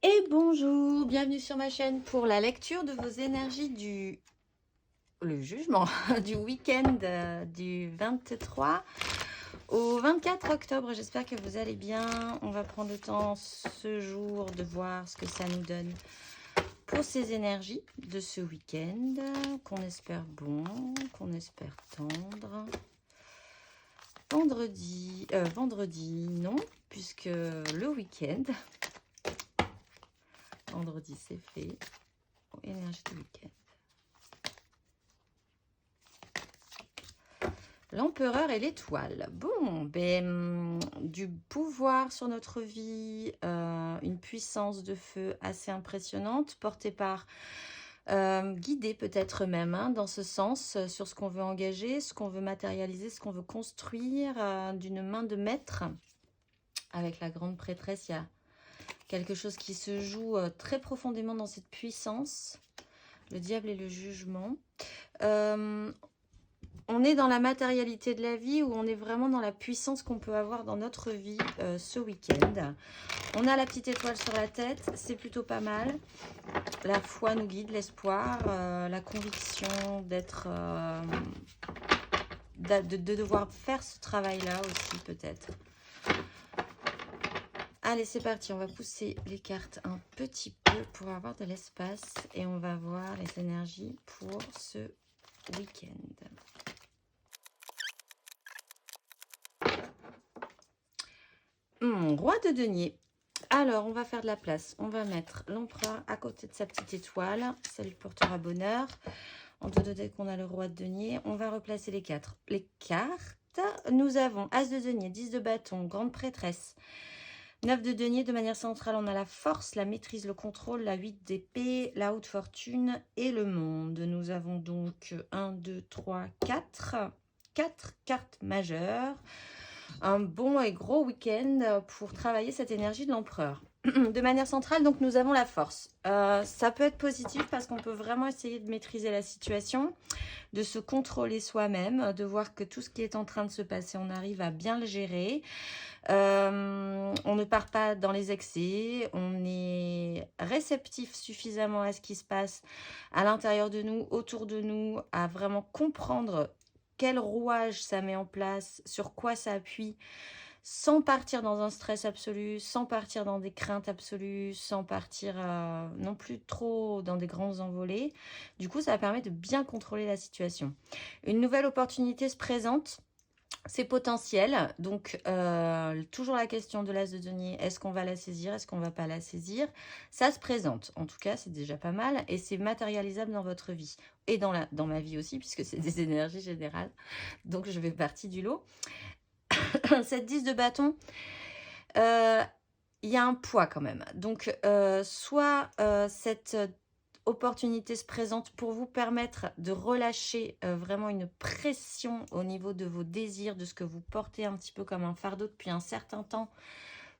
Et bonjour, bienvenue sur ma chaîne pour la lecture de vos énergies le jugement du week-end du 23 au 24 octobre. J'espère que vous allez bien. On va prendre le temps ce jour de voir ce que ça nous donne pour ces énergies de ce week-end, qu'on espère bon, qu'on espère tendre. Vendredi, non, puisque le week-end, vendredi c'est fait. Énergie du week-end. L'empereur et l'étoile. Bon, du pouvoir sur notre vie, une puissance de feu assez impressionnante, portée par, guidée peut-être même, hein, dans ce sens, sur ce qu'on veut engager, ce qu'on veut matérialiser, ce qu'on veut construire, d'une main de maître. Avec la grande prêtresse, il y a quelque chose qui se joue très profondément dans cette puissance. Le diable et le jugement. On est dans la matérialité de la vie, où on est vraiment dans la puissance qu'on peut avoir dans notre vie ce week-end. On a la petite étoile sur la tête, c'est plutôt pas mal. La foi nous guide, l'espoir, la conviction d'être, de devoir faire ce travail-là aussi peut-être. Allez, c'est parti, on va pousser les cartes un petit peu pour avoir de l'espace et on va voir les énergies pour ce week-end. Roi de denier. Alors, on va faire de la place. On va mettre l'empereur à côté de sa petite étoile. Ça lui portera bonheur. En tout dès qu'on a le roi de denier, on va replacer les cartes. Nous avons as de denier, 10 de bâton, grande prêtresse. 9 de denier, de manière centrale, on a la force, la maîtrise, le contrôle, la 8 d'épée, la haute fortune et le monde. Nous avons donc 1, 2, 3, 4. 4 cartes majeures. Un bon et gros week-end pour travailler cette énergie de l'empereur. De manière centrale, donc nous avons la force. Ça peut être positif parce qu'on peut vraiment essayer de maîtriser la situation, de se contrôler soi-même, de voir que tout ce qui est en train de se passer, on arrive à bien le gérer. On ne part pas dans les excès, on est réceptif suffisamment à ce qui se passe à l'intérieur de nous, autour de nous, à vraiment comprendre quel rouage ça met en place, sur quoi ça appuie, sans partir dans un stress absolu, sans partir dans des craintes absolues, sans partir non plus trop dans des grands envolées. Du coup, ça permet de bien contrôler la situation. Une nouvelle opportunité se présente. C'est potentiel, donc toujours la question de l'as de denier, est-ce qu'on va la saisir, est-ce qu'on va pas la saisir? Ça se présente, en tout cas c'est déjà pas mal, et c'est matérialisable dans votre vie, et dans ma vie aussi, puisque c'est des énergies générales, donc je fais partie du lot. Cette 10 de bâton, il y a un poids quand même, donc soit cette opportunité se présente pour vous permettre de relâcher vraiment une pression au niveau de vos désirs, de ce que vous portez un petit peu comme un fardeau depuis un certain temps,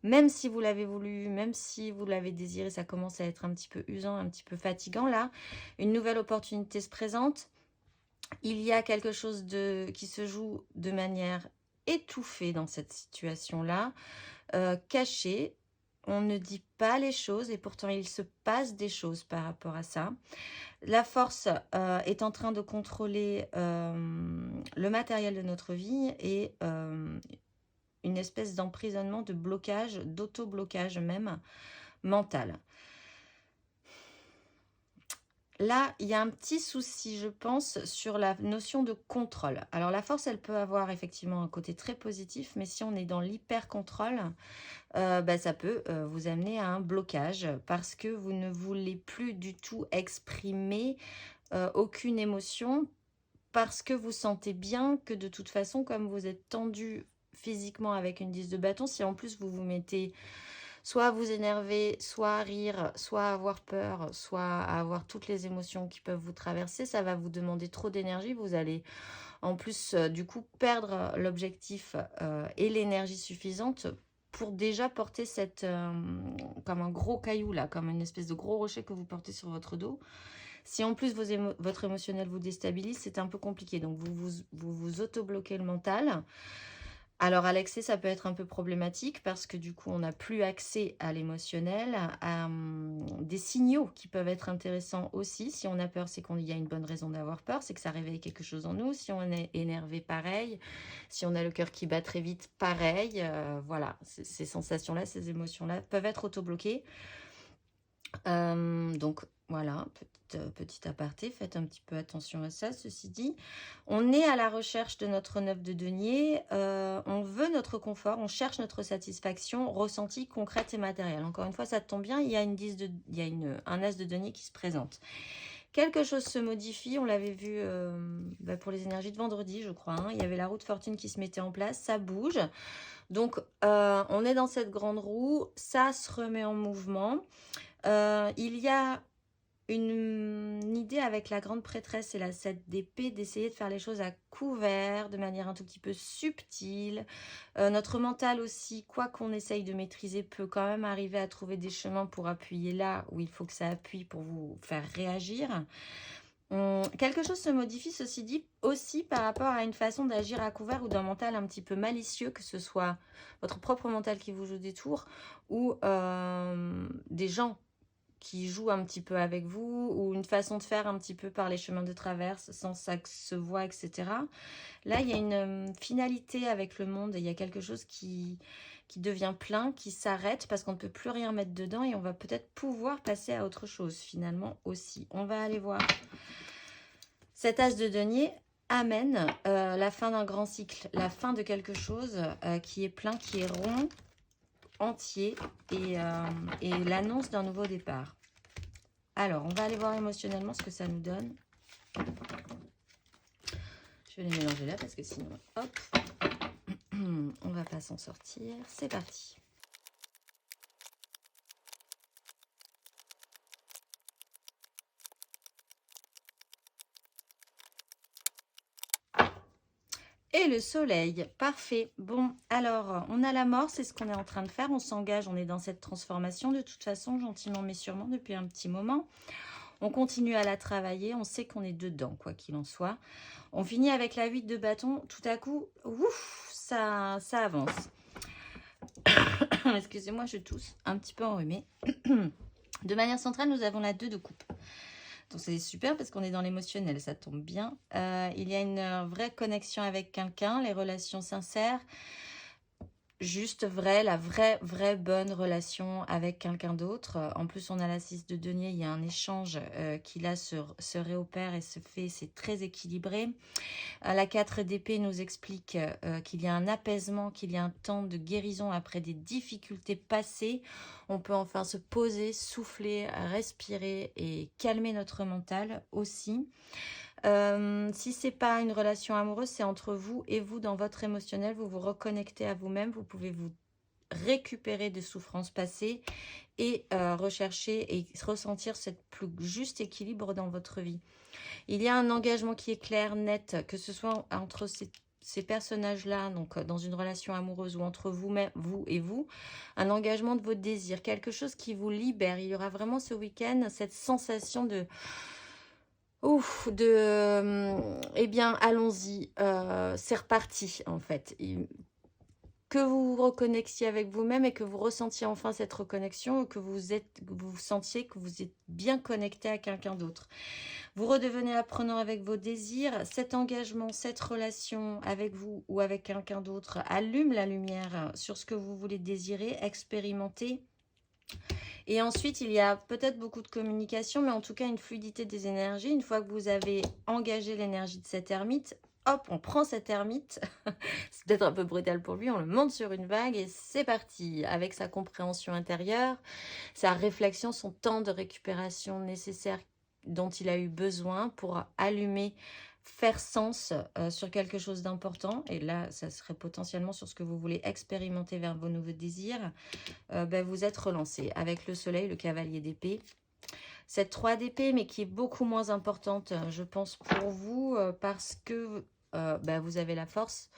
même si vous l'avez voulu, même si vous l'avez désiré, ça commence à être un petit peu usant, un petit peu fatigant là. Une nouvelle opportunité se présente. Il y a quelque chose qui se joue de manière étouffée dans cette situation-là, caché. On ne dit pas les choses et pourtant il se passe des choses par rapport à ça. La force est en train de contrôler le matériel de notre vie et une espèce d'emprisonnement, de blocage, d'auto-blocage même mental. Là, il y a un petit souci, je pense, sur la notion de contrôle. Alors, la force, elle peut avoir effectivement un côté très positif, mais si on est dans l'hyper-contrôle, ça peut vous amener à un blocage parce que vous ne voulez plus du tout exprimer aucune émotion, parce que vous sentez bien que de toute façon, comme vous êtes tendu physiquement avec une 10 de bâton, si en plus vous vous mettez soit à vous énerver, soit à rire, soit à avoir peur, soit à avoir toutes les émotions qui peuvent vous traverser, ça va vous demander trop d'énergie. Vous allez en plus du coup perdre l'objectif et l'énergie suffisante pour déjà porter cette comme un gros caillou là, comme une espèce de gros rocher que vous portez sur votre dos. Si en plus votre émotionnel vous déstabilise, c'est un peu compliqué. Donc vous auto-bloquez le mental. Alors à l'excès, ça peut être un peu problématique parce que du coup, on n'a plus accès à l'émotionnel, à des signaux qui peuvent être intéressants aussi. Si on a peur, c'est qu'il y a une bonne raison d'avoir peur, c'est que ça réveille quelque chose en nous. Si on est énervé, pareil. Si on a le cœur qui bat très vite, pareil. Voilà, ces sensations-là, ces émotions-là peuvent être auto-bloquées. Donc voilà, petit aparté, faites un petit peu attention à ça. Ceci dit, on est à la recherche de notre 9 de denier, on veut notre confort, on cherche notre satisfaction ressentie, concrète et matérielle. Encore une fois, ça tombe bien, il y a, un as de denier qui se présente. Quelque chose se modifie, on l'avait vu pour les énergies de vendredi, je crois. Il y avait la roue de fortune qui se mettait en place, ça bouge. Donc, on est dans cette grande roue, ça se remet en mouvement. Il y a une idée avec la grande prêtresse et la 7 d'épée d'essayer de faire les choses à couvert, de manière un tout petit peu subtile. Notre mental aussi, quoi qu'on essaye de maîtriser, peut quand même arriver à trouver des chemins pour appuyer là où il faut que ça appuie pour vous faire réagir. Quelque chose se modifie, ceci dit, aussi par rapport à une façon d'agir à couvert ou d'un mental un petit peu malicieux, que ce soit votre propre mental qui vous joue des tours ou des gens qui jouent un petit peu avec vous, ou une façon de faire un petit peu par les chemins de traverse, sans ça que se voit, etc. Là, il y a une finalité avec le monde, et il y a quelque chose qui devient plein, qui s'arrête, parce qu'on ne peut plus rien mettre dedans, et on va peut-être pouvoir passer à autre chose, finalement, aussi. On va aller voir. Cet as de denier amène la fin d'un grand cycle, la fin de quelque chose qui est plein, qui est rond, entier, et l'annonce d'un nouveau départ. Alors, on va aller voir émotionnellement ce que ça nous donne. Je vais les mélanger là parce que sinon, hop, on va pas s'en sortir. C'est parti. Et le soleil, parfait. Bon, alors, on a la mort, c'est ce qu'on est en train de faire. On s'engage, on est dans cette transformation de toute façon, gentiment mais sûrement, depuis un petit moment. On continue à la travailler, on sait qu'on est dedans, quoi qu'il en soit. On finit avec la 8 de bâton. Tout à coup, ouf, ça avance. Excusez-moi, je tousse, un petit peu enrhumée. De manière centrale, nous avons la 2 de coupe. Donc c'est super parce qu'on est dans l'émotionnel, ça tombe bien. Il y a une vraie connexion avec quelqu'un, les relations sincères. Juste la vraie bonne relation avec quelqu'un d'autre. En plus, on a la 6 de denier, il y a un échange qui là se réopère et se fait, c'est très équilibré. La 4 d'épée nous explique qu'il y a un apaisement, qu'il y a un temps de guérison après des difficultés passées. On peut enfin se poser, souffler, respirer et calmer notre mental aussi. Si c'est pas une relation amoureuse, c'est entre vous et vous dans votre émotionnel. Vous vous reconnectez à vous-même. Vous pouvez vous récupérer des souffrances passées et rechercher et ressentir cette plus juste équilibre dans votre vie. Il y a un engagement qui est clair, net, que ce soit entre ces personnages-là, donc dans une relation amoureuse ou entre vous et vous, un engagement de votre désir, quelque chose qui vous libère. Il y aura vraiment ce week-end cette sensation de... Ouf, eh bien, allons-y, c'est reparti en fait. Que vous vous reconnectiez avec vous-même et que vous ressentiez enfin cette reconnexion, que vous sentiez que vous êtes bien connecté à quelqu'un d'autre. Vous redevenez apprenant avec vos désirs. Cet engagement, cette relation avec vous ou avec quelqu'un d'autre allume la lumière sur ce que vous voulez désirer, expérimenter. Et ensuite, il y a peut-être beaucoup de communication, mais en tout cas une fluidité des énergies. Une fois que vous avez engagé l'énergie de cet ermite, hop, on prend cet ermite. C'est peut-être un peu brutal pour lui, on le monte sur une vague et c'est parti. Avec sa compréhension intérieure, sa réflexion, son temps de récupération nécessaire dont il a eu besoin pour allumer, faire sens sur quelque chose d'important. Et là, ça serait potentiellement sur ce que vous voulez expérimenter vers vos nouveaux désirs. Vous êtes relancé avec le soleil, le cavalier d'épée. Cette 3 d'épée, mais qui est beaucoup moins importante, je pense, pour vous, parce que vous avez la force,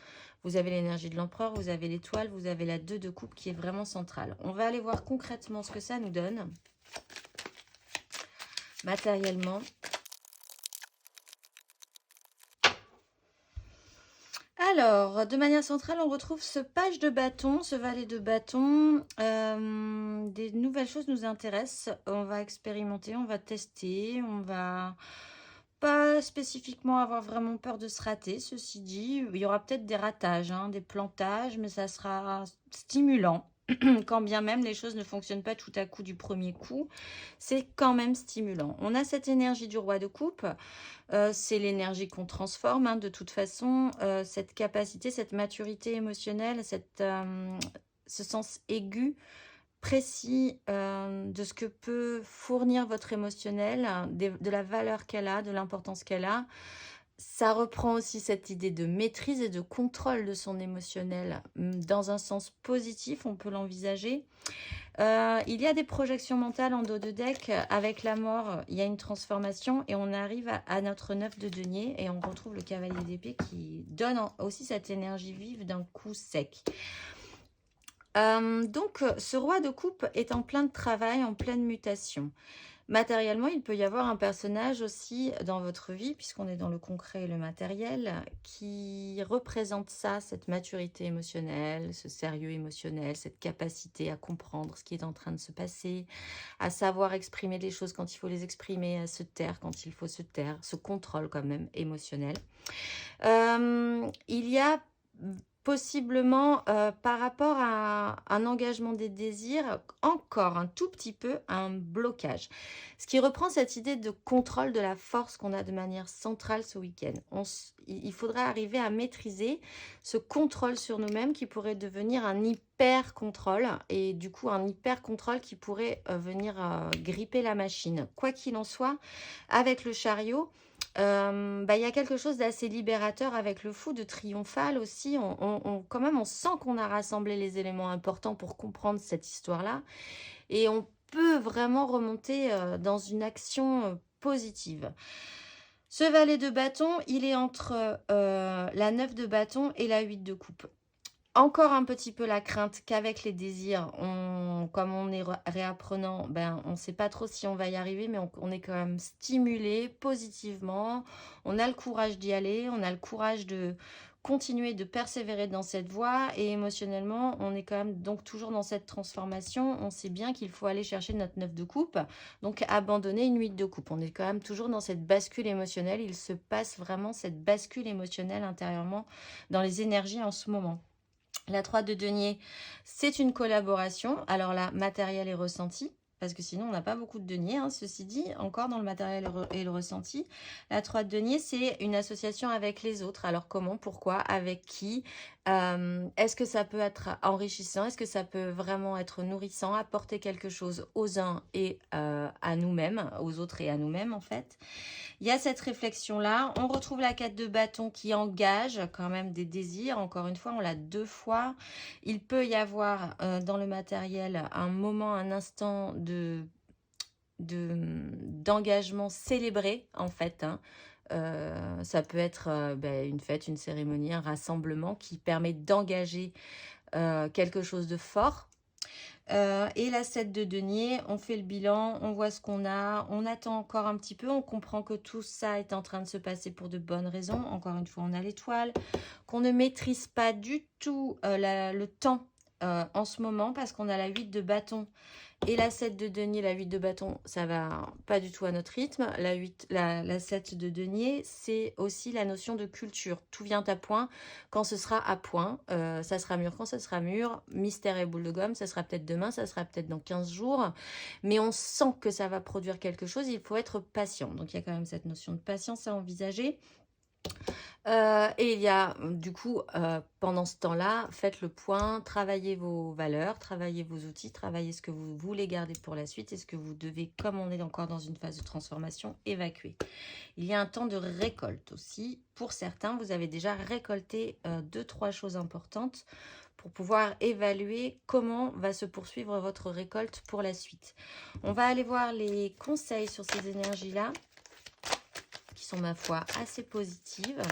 vous avez l'énergie de l'empereur, vous avez l'étoile, vous avez la 2 de coupe qui est vraiment centrale. On va aller voir concrètement ce que ça nous donne, matériellement. Alors, de manière centrale, on retrouve ce page de bâton, ce valet de bâton. Des nouvelles choses nous intéressent. On va expérimenter, on va tester, on va pas spécifiquement avoir vraiment peur de se rater. Ceci dit, il y aura peut-être des ratages, hein, des plantages, mais ça sera stimulant. Quand bien même les choses ne fonctionnent pas tout à coup du premier coup, c'est quand même stimulant. On a cette énergie du roi de coupe. C'est l'énergie qu'on transforme, hein, de toute façon. Cette capacité, cette maturité émotionnelle, ce sens aigu, précis de ce que peut fournir votre émotionnel, de la valeur qu'elle a, de l'importance qu'elle a. Ça reprend aussi cette idée de maîtrise et de contrôle de son émotionnel. Dans un sens positif, on peut l'envisager. Il y a des projections mentales en dos de deck. Avec la mort, il y a une transformation et on arrive à notre 9 de denier et on retrouve le cavalier d'épée qui donne aussi cette énergie vive d'un coup sec. Donc, ce roi de coupe est en plein de travail, en pleine mutation. Matériellement, il peut y avoir un personnage aussi dans votre vie, puisqu'on est dans le concret et le matériel, qui représente ça, cette maturité émotionnelle, ce sérieux émotionnel, cette capacité à comprendre ce qui est en train de se passer, à savoir exprimer les choses quand il faut les exprimer, à se taire quand il faut se taire, ce contrôle quand même émotionnel. Il y a possiblement par rapport à un engagement des désirs, encore un tout petit peu un blocage. Ce qui reprend cette idée de contrôle de la force qu'on a de manière centrale ce week-end. Il faudra arriver à maîtriser ce contrôle sur nous-mêmes qui pourrait devenir un hyper-contrôle et du coup un hyper-contrôle qui pourrait venir gripper la machine. Quoi qu'il en soit, avec le chariot, il y a quelque chose d'assez libérateur avec le fou, de triomphal aussi. Quand même, on sent qu'on a rassemblé les éléments importants pour comprendre cette histoire-là. Et on peut vraiment remonter dans une action positive. Ce valet de bâton, il est entre la 9 de bâton et la 8 de coupe. Encore un petit peu la crainte qu'avec les désirs, comme on est réapprenant, on ne sait pas trop si on va y arriver, mais on est quand même stimulé positivement. On a le courage d'y aller, on a le courage de continuer de persévérer dans cette voie et émotionnellement, on est quand même donc toujours dans cette transformation. On sait bien qu'il faut aller chercher notre 9 de coupe, donc abandonner une 8 de coupe. On est quand même toujours dans cette bascule émotionnelle. Il se passe vraiment cette bascule émotionnelle intérieurement dans les énergies en ce moment. La 3 de denier, c'est une collaboration. Alors là, matériel et ressenti, parce que sinon, on n'a pas beaucoup de deniers. Hein, ceci dit, encore dans le matériel et le ressenti. La 3 de denier, c'est une association avec les autres. Alors comment, pourquoi, avec qui? Est-ce que ça peut être enrichissant? Est-ce que ça peut vraiment être nourrissant? Apporter quelque chose aux uns et à nous-mêmes, aux autres et à nous-mêmes en fait. Il y a cette réflexion-là. On retrouve la 4 de bâton qui engage quand même des désirs. Encore une fois, on l'a 2 fois. Il peut y avoir dans le matériel un moment, un instant d'engagement célébré en fait. Hein. Ça peut être une fête, une cérémonie, un rassemblement qui permet d'engager quelque chose de fort. Et la 7 de denier, on fait le bilan, on voit ce qu'on a, on attend encore un petit peu, on comprend que tout ça est en train de se passer pour de bonnes raisons. Encore une fois, on a l'étoile, qu'on ne maîtrise pas du tout le temps en ce moment parce qu'on a la 8 de bâton et la 7 de denier. La 8 de bâton, ça va pas du tout à notre rythme. La 7 de denier, c'est aussi la notion de culture. Tout vient à point quand ce sera à point. Ça sera mûr quand ça sera mûr. Mystère et boule de gomme, ça sera peut-être demain, ça sera peut-être dans 15 jours. Mais on sent que ça va produire quelque chose. Il faut être patient. Donc, il y a quand même cette notion de patience à envisager. Et il y a du coup, pendant ce temps-là, faites le point, travaillez vos valeurs, travaillez vos outils, travaillez ce que vous voulez garder pour la suite et ce que vous devez, comme on est encore dans une phase de transformation, évacuer. Il y a un temps de récolte aussi. Pour certains, vous avez déjà récolté 2-3 choses importantes pour pouvoir évaluer comment va se poursuivre votre récolte pour la suite. On va aller voir les conseils sur ces énergies-là, qui sont, ma foi, assez positives.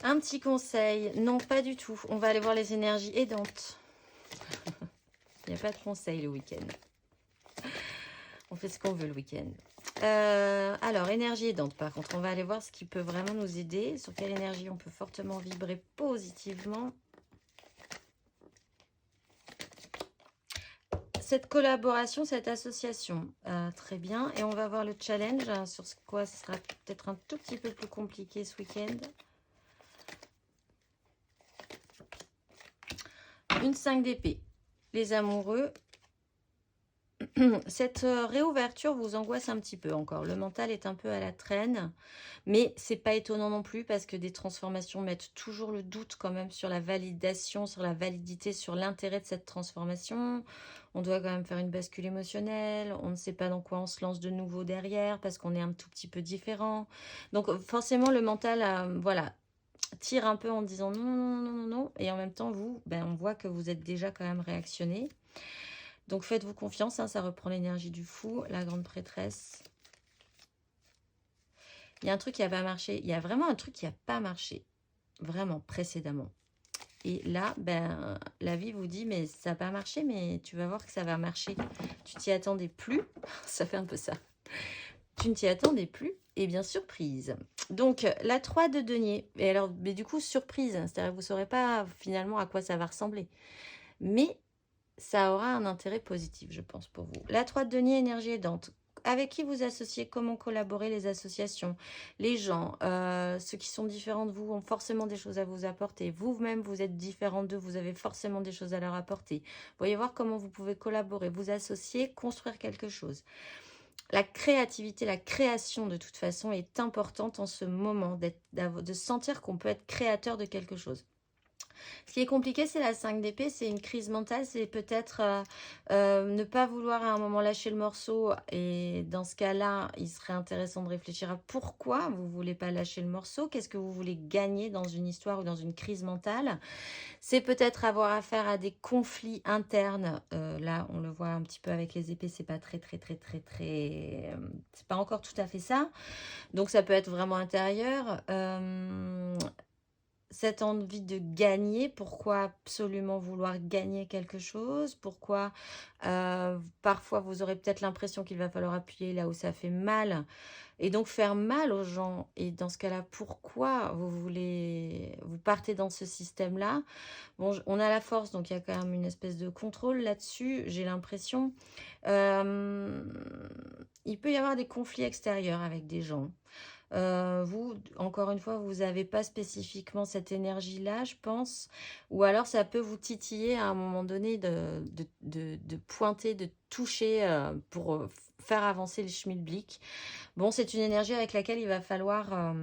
Un petit conseil, non pas du tout. On va aller voir les énergies aidantes. Il n'y a pas de conseil le week-end. On fait ce qu'on veut le week-end. Alors, énergie aidante, par contre, on va aller voir ce qui peut vraiment nous aider. Sur quelle énergie on peut fortement vibrer positivement. Cette collaboration, cette association, très bien. Et on va voir le challenge, hein, sur quoi ce sera peut-être un tout petit peu plus compliqué ce week-end. Une 5 d'épée. Les amoureux. Cette réouverture vous angoisse un petit peu encore. Le mental est un peu à la traîne, mais c'est pas étonnant non plus parce que des transformations mettent toujours le doute quand même sur la validation, sur la validité, sur l'intérêt de cette transformation. On doit quand même faire une bascule émotionnelle. On ne sait pas dans quoi on se lance de nouveau derrière parce qu'on est un tout petit peu différent. Donc forcément le mental, voilà, tire un peu en disant non, non, non, non, non. Et en même temps, vous, on voit que vous êtes déjà quand même réactionné. Donc faites-vous confiance, hein, ça reprend l'énergie du fou, la grande prêtresse. Il y a un truc qui n'a pas marché. Il y a vraiment un truc qui n'a pas marché, vraiment, précédemment. Et là, la vie vous dit, mais ça n'a pas marché, mais tu vas voir que ça va marcher. Tu t'y attendais plus. Ça fait un peu ça. Tu ne t'y attendais plus. Et bien, surprise. Donc, la 3 de denier. Et alors, mais du coup, surprise. C'est-à-dire que vous ne saurez pas finalement à quoi ça va ressembler. Mais ça aura un intérêt positif, je pense, pour vous. La 3 de denier, énergie aidante. Avec qui vous associez, comment collaborer, les associations, les gens, ceux qui sont différents de vous ont forcément des choses à vous apporter. Vous-même, vous êtes différent d'eux, vous avez forcément des choses à leur apporter. Voyez voir comment vous pouvez collaborer, vous associer, construire quelque chose. La créativité, la création, de toute façon, est importante en ce moment, de sentir qu'on peut être créateur de quelque chose. Ce qui est compliqué, c'est la 5 d'épée, c'est une crise mentale, c'est peut-être ne pas vouloir à un moment lâcher le morceau. Et dans ce cas-là, il serait intéressant de réfléchir à pourquoi vous ne voulez pas lâcher le morceau. Qu'est-ce que vous voulez gagner dans une histoire ou dans une crise mentale? C'est peut-être avoir affaire à des conflits internes. Là, on le voit un petit peu avec les épées, c'est pas c'est pas encore tout à fait ça. Donc, ça peut être vraiment intérieur. Cette envie de gagner, pourquoi absolument vouloir gagner quelque chose, pourquoi parfois vous aurez peut-être l'impression qu'il va falloir appuyer là où ça fait mal et donc faire mal aux gens. Et dans ce cas-là, pourquoi vous partez dans ce système-là? Bon, on a la force, donc il y a quand même une espèce de contrôle là-dessus, j'ai l'impression. Il peut y avoir des conflits extérieurs avec des gens. Vous, encore une fois, vous n'avez pas spécifiquement cette énergie-là, je pense. Ou alors, ça peut vous titiller à un moment donné de pointer, de toucher pour faire avancer le schmilblick. Bon, c'est une énergie avec laquelle il va falloir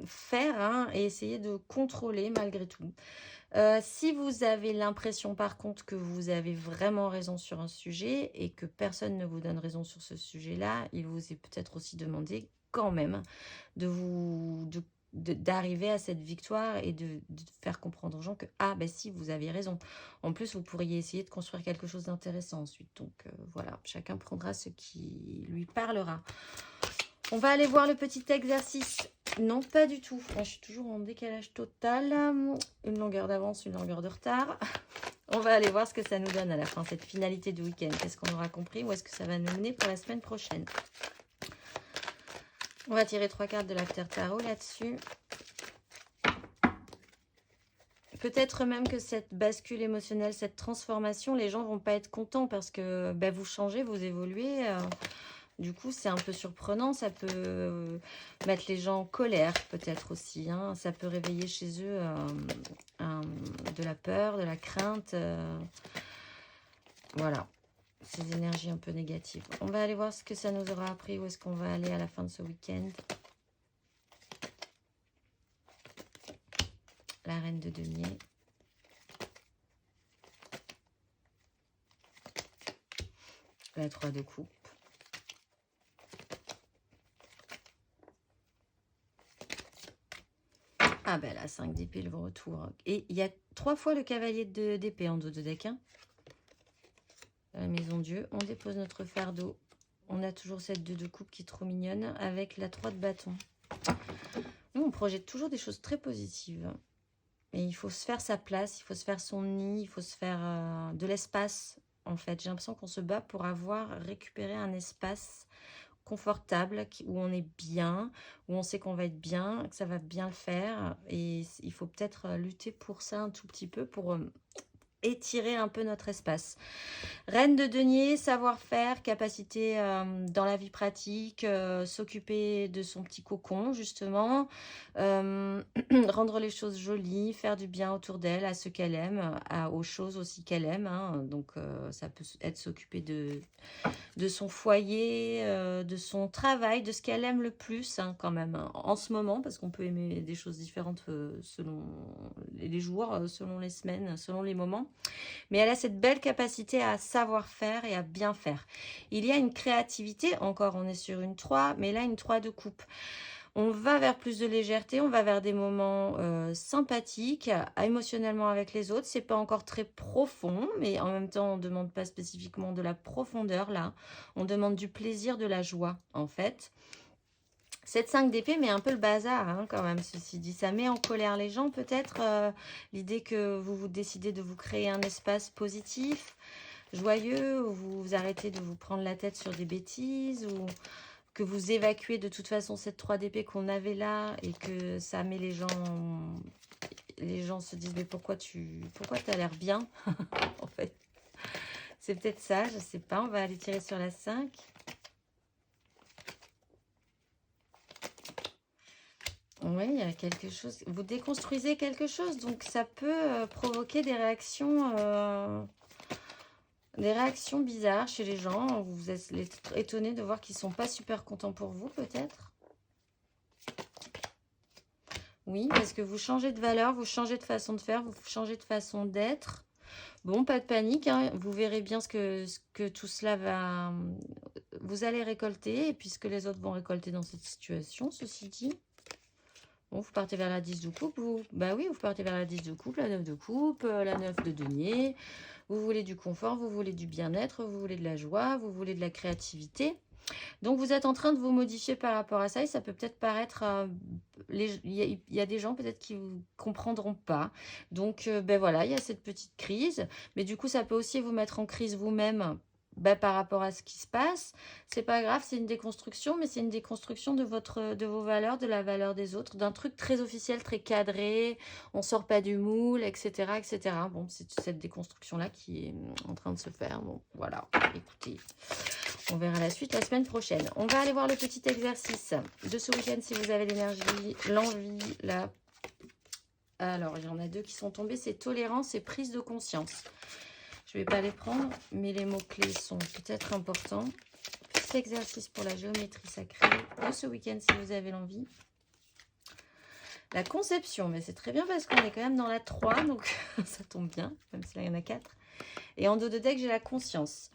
faire, hein, et essayer de contrôler malgré tout. Si vous avez l'impression par contre que vous avez vraiment raison sur un sujet et que personne ne vous donne raison sur ce sujet-là, il vous est peut-être aussi demandé quand même d'arriver à cette victoire et de faire comprendre aux gens que si, vous avez raison. En plus, vous pourriez essayer de construire quelque chose d'intéressant ensuite. Donc voilà, chacun prendra ce qui lui parlera. On va aller voir le petit exercice. Non, pas du tout. Moi, je suis toujours en décalage total. Une longueur d'avance, une longueur de retard. On va aller voir ce que ça nous donne à la fin, cette finalité du week-end. Qu'est-ce qu'on aura compris? Où est-ce que ça va nous mener pour la semaine prochaine? On va tirer 3 cartes de l'After Tarot là-dessus. Peut-être même que cette bascule émotionnelle, cette transformation, les gens ne vont pas être contents parce que vous changez, vous évoluez. Du coup, c'est un peu surprenant. Ça peut mettre les gens en colère, peut-être aussi, hein. Ça peut réveiller chez eux de la peur, de la crainte. Voilà, ces énergies un peu négatives. On va aller voir ce que ça nous aura appris. Où est-ce qu'on va aller à la fin de ce week-end? La reine de denier. La 3 de coupe. Ah la 5 d'épée, le retour. Et il y a 3 fois le cavalier d'épée en dos de deck. Hein. La maison Dieu. On dépose notre fardeau. On a toujours cette 2 de coupe qui est trop mignonne avec la 3 de bâton. Nous, on projette toujours des choses très positives. Et il faut se faire sa place, il faut se faire son nid, il faut se faire de l'espace en fait. J'ai l'impression qu'on se bat pour récupérer un espace confortable, où on est bien, où on sait qu'on va être bien, que ça va bien le faire. Et il faut peut-être lutter pour ça un tout petit peu, pour étirer un peu notre espace. Reine de denier, savoir-faire, capacité dans la vie pratique, s'occuper de son petit cocon, justement, rendre les choses jolies, faire du bien autour d'elle, à ceux qu'elle aime, aux choses aussi qu'elle aime. Hein. Donc, ça peut être s'occuper de son foyer, de son travail, de ce qu'elle aime le plus, hein, quand même, hein, en ce moment, parce qu'on peut aimer des choses différentes selon les jours, selon les semaines, selon les moments. Mais elle a cette belle capacité à savoir faire et à bien faire. Il y a une créativité, encore on est sur une 3, mais là une 3 de coupe. On va vers plus de légèreté, on va vers des moments sympathiques, émotionnellement avec les autres. C'est pas encore très profond, mais en même temps, on ne demande pas spécifiquement de la profondeur là. On demande du plaisir, de la joie, en fait. Cette 5 d'épée met un peu le bazar, hein, quand même, ceci dit. Ça met en colère les gens, peut-être. L'idée que vous décidez de vous créer un espace positif, joyeux, où vous arrêtez de vous prendre la tête sur des bêtises, ou que vous évacuez de toute façon cette 3 d'épée qu'on avait là, et que ça met les gens... Les gens se disent, mais pourquoi t'as l'air bien, en fait. C'est peut-être ça, je sais pas. On va aller tirer sur la 5. Oui, il y a quelque chose. Vous déconstruisez quelque chose, donc ça peut provoquer des réactions bizarres chez les gens. Vous êtes étonné de voir qu'ils ne sont pas super contents pour vous, peut-être. Oui, parce que vous changez de valeur, vous changez de façon de faire, vous changez de façon d'être. Bon, pas de panique, hein. Vous verrez bien ce que tout cela va... Vous allez récolter, et puis ce que les autres vont récolter dans cette situation, ceci dit. Bon, vous partez vers la 10 de coupe, bah oui, vous partez vers la 10 de coupe, la 9 de coupe, la 9 de denier. Vous voulez du confort, vous voulez du bien-être, vous voulez de la joie, vous voulez de la créativité. Donc, vous êtes en train de vous modifier par rapport à ça, et ça peut peut-être paraître... il y a des gens peut-être qui ne comprendront pas. Donc, ben voilà, il y a cette petite crise. Mais du coup, ça peut aussi vous mettre en crise vous-même, par rapport à ce qui se passe. C'est pas grave, c'est une déconstruction, mais c'est une déconstruction de vos valeurs, de la valeur des autres, d'un truc très officiel, très cadré. On sort pas du moule, etc., etc. Bon, c'est cette déconstruction-là qui est en train de se faire. Bon, voilà, écoutez, on verra la suite la semaine prochaine. On va aller voir le petit exercice de ce week-end si vous avez l'énergie, l'envie, la... Alors, il y en a 2 qui sont tombés, c'est tolérance et prise de conscience. Je ne vais pas les prendre, mais les mots-clés sont peut-être importants. Petit exercice pour la géométrie sacrée de ce week-end si vous avez l'envie. La conception, mais c'est très bien parce qu'on est quand même dans la 3, donc ça tombe bien, même si là il y en a 4. Et en dos de deck, j'ai la conscience.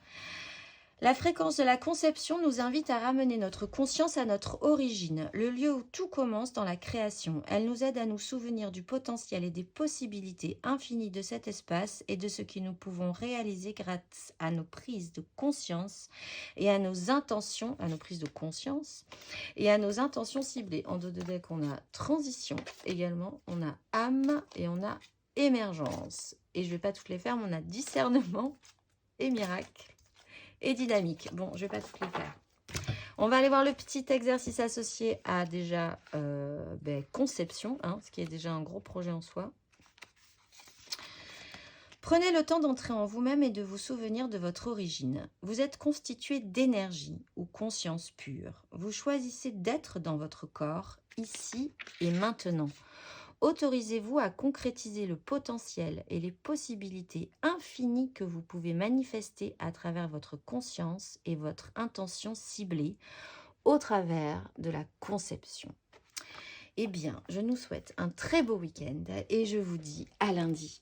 La fréquence de la conception nous invite à ramener notre conscience à notre origine, le lieu où tout commence dans la création. Elle nous aide à nous souvenir du potentiel et des possibilités infinies de cet espace et de ce que nous pouvons réaliser grâce à nos prises de conscience et à nos intentions, à nos prises de conscience et à nos intentions ciblées. En dos de deck, on a transition également, on a âme et on a émergence. Et je ne vais pas toutes les faire, mais on a discernement et miracle. Et dynamique. Bon, je ne vais pas toutes les faire. On va aller voir le petit exercice associé à déjà conception, hein, ce qui est déjà un gros projet en soi. Prenez le temps d'entrer en vous-même et de vous souvenir de votre origine. Vous êtes constitué d'énergie ou conscience pure. Vous choisissez d'être dans votre corps, ici et maintenant. Autorisez-vous à concrétiser le potentiel et les possibilités infinies que vous pouvez manifester à travers votre conscience et votre intention ciblée au travers de la conception. Eh bien, je nous souhaite un très beau week-end et je vous dis à lundi.